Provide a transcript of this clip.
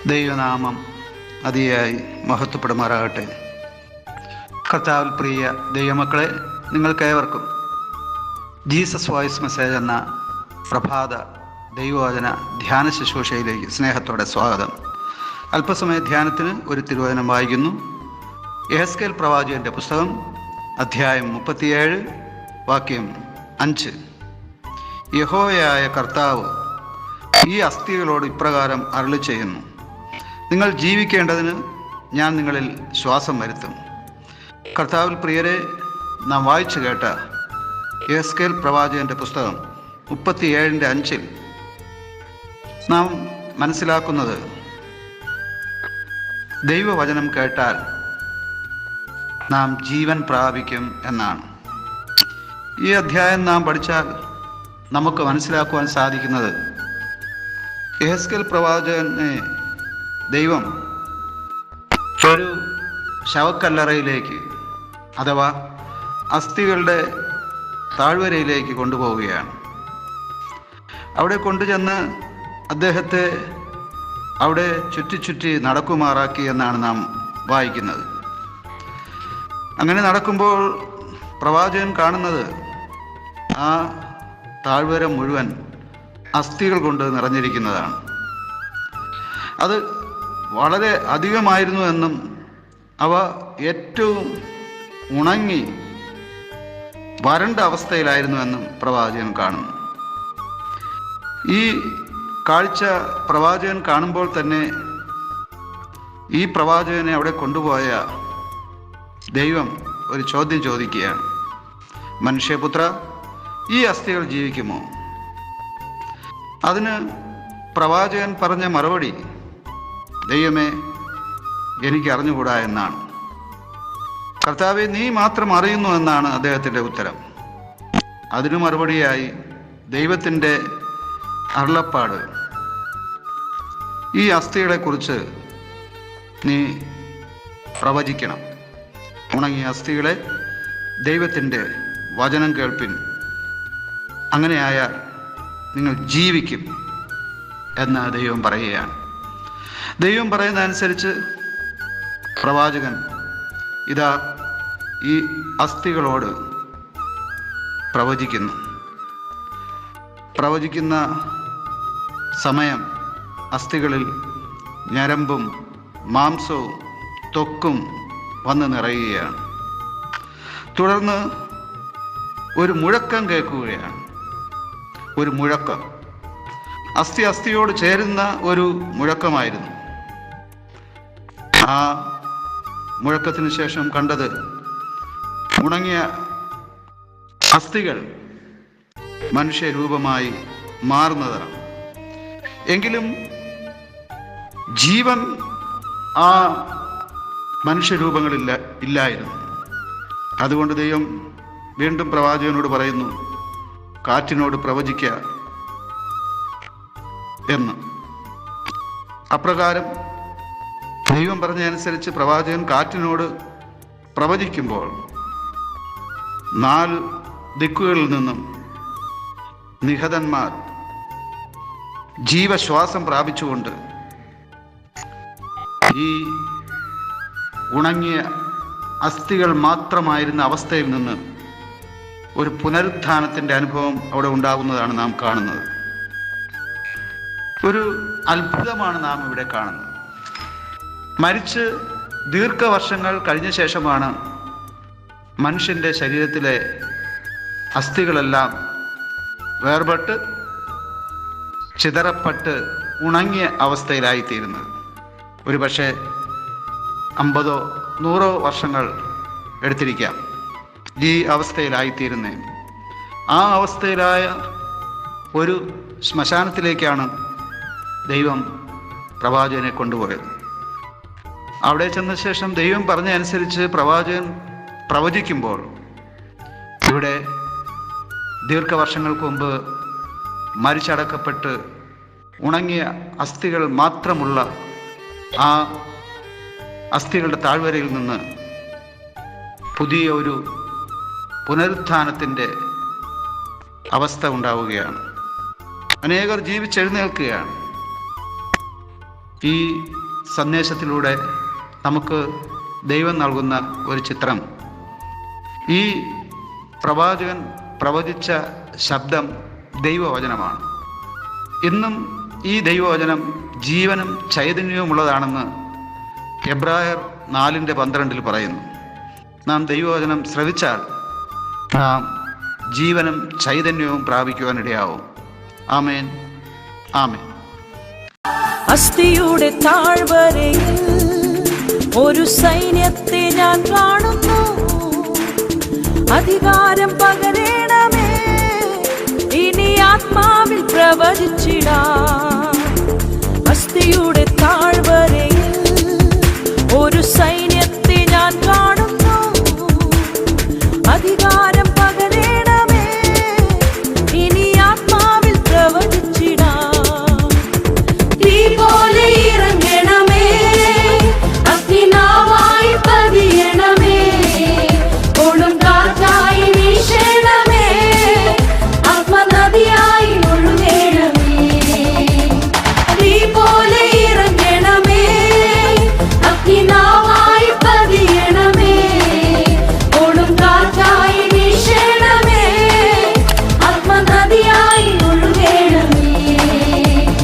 ദൈവനാമം അതിയായി മഹത്വപ്പെടുമാറാകട്ടെ. കർത്താവിൽ പ്രിയ ദൈവമക്കളെ, നിങ്ങൾക്കേവർക്കും ജീസസ് വോയിസ് മെസ്സേജ് എന്ന പ്രഭാത ദൈവവചന ധ്യാന ശുശ്രൂഷയിലേക്ക് സ്നേഹത്തോടെ സ്വാഗതം. അല്പസമയ ധ്യാനത്തിന് ഒരു തിരുവചനം വായിക്കുന്നു. യെഹെസ്കേൽ പ്രവാചകൻ്റെ പുസ്തകം അധ്യായം 37 വാക്യം 5. യഹോവയായ കർത്താവ് ഈ അസ്ഥികളോട് ഇപ്രകാരം അരുളി ചെയ്യുന്നു: നിങ്ങൾ ജീവിക്കേണ്ടതിന് ഞാൻ നിങ്ങളിൽ ശ്വാസം വരുത്തും. കർത്താവിൽ പ്രിയരെ, നാം വായിച്ചു കേട്ട യെഹെസ്കേൽ പ്രവാചകൻ്റെ പുസ്തകം 37:5 നാം മനസ്സിലാക്കുന്നത് ദൈവവചനം കേട്ടാൽ നാം ജീവൻ പ്രാപിക്കും എന്നാണ്. ഈ അധ്യായം നാം പഠിച്ചാൽ നമുക്ക് മനസ്സിലാക്കുവാൻ സാധിക്കുന്നത്, യെഹെസ്കേൽ പ്രവാചകനെ ദൈവം ഒരു ശവക്കല്ലറയിലേക്ക് അഥവാ അസ്ഥികളുടെ താഴ്വരയിലേക്ക് കൊണ്ടുപോവുകയാണ്. അവിടെ കൊണ്ടുചെന്ന് അദ്ദേഹത്തെ അവിടെ ചുറ്റി നടക്കുമാറാക്കി എന്നാണ് നാം വായിക്കുന്നത്. അങ്ങനെ നടക്കുമ്പോൾ പ്രവാചകൻ കാണുന്നത് ആ താഴ്വര മുഴുവൻ അസ്ഥികൾ കൊണ്ട് നിറഞ്ഞിരിക്കുന്നതാണ്. അത് വളരെ അധികമായിരുന്നു എന്നും അവ ഏറ്റവും ഉണങ്ങി വരണ്ട അവസ്ഥയിലായിരുന്നു എന്നും പ്രവാചകൻ കാണുന്നു. ഈ കാഴ്ച പ്രവാചകൻ കാണുമ്പോൾ തന്നെ ഈ പ്രവാചകനെ അവിടെ കൊണ്ടുപോയ ദൈവം ഒരു ചോദ്യം ചോദിക്കുകയാണ്: മനുഷ്യപുത്ര, ഈ അസ്ഥികൾ ജീവിക്കുമോ? അതിന് പ്രവാചകൻ പറഞ്ഞ മറുപടി, ദൈവമേ, എനിക്ക് അറിഞ്ഞുകൂടാ എന്നാണ്. കർത്താവെ, നീ മാത്രം അറിയുന്നു എന്നാണ് അദ്ദേഹത്തിൻ്റെ ഉത്തരം. അതിനു മറുപടിയായി ദൈവത്തിൻ്റെ അരുളപ്പാട്, ഈ അസ്ഥികളെക്കുറിച്ച് നീ പ്രവചിക്കണം. ഉണങ്ങിയ അസ്ഥികളെ, ദൈവത്തിൻ്റെ വചനം കേൾപ്പിൻ, അങ്ങനെയായാൽ നിങ്ങൾ ജീവിക്കും എന്ന് ദൈവം പറയുകയാണ്. ദൈവം പറയുന്ന അനുസരിച്ച് പ്രവാചകൻ ഇതാ ഈ അസ്ഥികളോട് പ്രവചിക്കുന്ന സമയം അസ്ഥികളിൽ ഞരമ്പും മാംസവും ത്വക്കും വന്ന് നിറയുകയാണ്. തുടർന്ന് ഒരു മുഴക്കം കേൾക്കുകയാണ്. ഒരു മുഴക്കം, അസ്ഥിയോട് ചേരുന്ന ഒരു മുഴക്കമായിരുന്നു. ആ മുഴക്കത്തിന് ശേഷം കണ്ടത് ഉണങ്ങിയ അസ്ഥികൾ മനുഷ്യരൂപമായി മാറുന്നതാണ്. എങ്കിലും ജീവൻ ആ മനുഷ്യരൂപങ്ങളില്ലായിരുന്നു. അതുകൊണ്ട് ദൈവം വീണ്ടും പ്രവാചകനോട് പറയുന്നു, കാറ്റിനോട് പ്രവചിക്കുക എന്ന്. അപ്രകാരം ദൈവം പറഞ്ഞതനുസരിച്ച് പ്രവാചകൻ കാറ്റിനോട് പ്രവചിക്കുമ്പോൾ 4 ദിക്കുകളിൽ നിന്നും നിഹതന്മാർ ജീവശ്വാസം പ്രാപിച്ചുകൊണ്ട് ഈ ഉണങ്ങിയ അസ്ഥികൾ മാത്രമായിരുന്ന അവസ്ഥയിൽ നിന്ന് ഒരു പുനരുത്ഥാനത്തിൻ്റെ അനുഭവം അവിടെ ഉണ്ടാകുന്നതാണ് നാം കാണുന്നത്. ഒരു അത്ഭുതമാണ് നാം ഇവിടെ കാണുന്നത്. മരിച്ച് ദീർഘവർഷങ്ങൾ കഴിഞ്ഞ ശേഷമാണ് മനുഷ്യൻ്റെ ശരീരത്തിലെ അസ്ഥികളെല്ലാം വേർപെട്ട് ചിതറപ്പെട്ട് ഉണങ്ങിയ അവസ്ഥയിലായിത്തീരുന്നത്. ഒരു പക്ഷേ 50 100 വർഷങ്ങൾ എടുത്തിരിക്കാം ഈ അവസ്ഥയിലായിത്തീരുന്നതിന്. ആ അവസ്ഥയിലായ ഒരു ശ്മശാനത്തിലേക്കാണ് ദൈവം പ്രവാചകനെ കൊണ്ടുപോയത്. അവിടെ ചെന്ന ശേഷം ദൈവം പറഞ്ഞ അനുസരിച്ച് പ്രവാചകൻ പ്രവചിക്കുമ്പോൾ, ഇവിടെ ദീർഘവർഷങ്ങൾക്ക് മുമ്പ് മരിച്ചടക്കപ്പെട്ട് ഉണങ്ങിയ അസ്ഥികൾ മാത്രമുള്ള ആ അസ്ഥികളുടെ താഴ്വരയിൽ നിന്ന് പുതിയ ഒരു പുനരുത്ഥാനത്തിൻ്റെ അവസ്ഥ ഉണ്ടാവുകയാണ്. അനേകർ ജീവിച്ചെഴുന്നേൽക്കുകയാണ്. ഈ സന്ദേശത്തിലൂടെ നമുക്ക് ദൈവം നൽകുന്ന ഒരു ചിത്രം, ഈ പ്രവാചകൻ പ്രവചിച്ച ശബ്ദം ദൈവവചനമാണ്. ഇന്നും ഈ ദൈവവചനം ജീവനും ചൈതന്യവുമുള്ളതാണെന്ന് എബ്രായർ 4:12 പറയുന്നു. നാം ദൈവവചനം ശ്രവിച്ചാൽ നാം ജീവനും ചൈതന്യവും പ്രാപിക്കുവാനിടയാവും. ആമേൻ, ആമേൻ. അസ്ഥിയുടെ താഴ്വരയിൽ ഒരു സൈന്യത്തെ ഞാൻ കാണുന്നു. അധികാരം പകരണമേ, ഇനി ആത്മാവിൽ പ്രവചിച്ചിടാം.